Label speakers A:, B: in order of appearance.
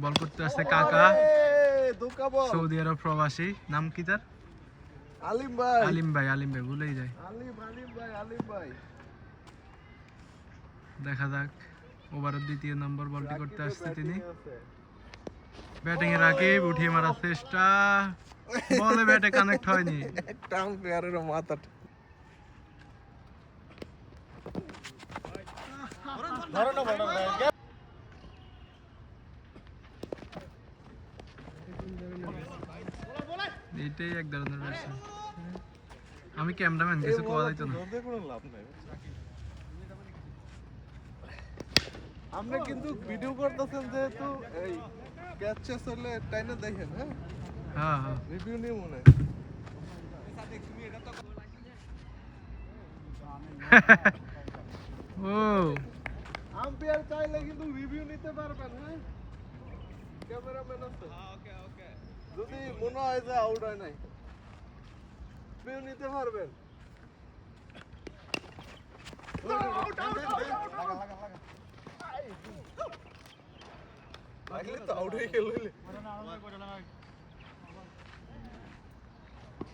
A: বল করতে আসছে কাকা,
B: দুকা বল।
A: সৌদি আরব প্রবাসী। নাম কি তার?
B: আলিম ভাই।
A: আলিম ভাই, আলিম ভাই ভুলেই যায়।
B: আলিম ভাই।
A: দেখা যাক, ওভারের দ্বিতীয় নম্বর বলটি করতে আসছে তিনি।
B: আছে।
A: ব্যাটিং এ রাকিব উঠিয়ে মারার চেষ্টা, বলে ব্যাটে কানেক্ট হয়নি।
B: একটা আম্পায়ারের মাথা। ধরো না বড় ভাই।
A: এইটাই এক ধরনের ব্যাটসম্যান। আমি ক্যামেরাম্যান, কিছু কোয়া যাইতো না।
B: আমরা কিন্তু ভিডিও করতেছেন যেহেতু এই ক্যাচ শেষ হলে টাইনে দেখেন। হ্যাঁ
A: হ্যাঁ হ্যাঁ,
B: রিভিউ নিয়ে মনে
A: ও
B: আম্পায়ার চাইলে কিন্তু রিভিউ নিতে পারবেন। হ্যাঁ ক্যামেরাম্যান আছে। যদি মনে হয় যে আউট হয় নাই রিভিউ নিতে পারবেন। লাগলে তো আউট হয়ে গেল।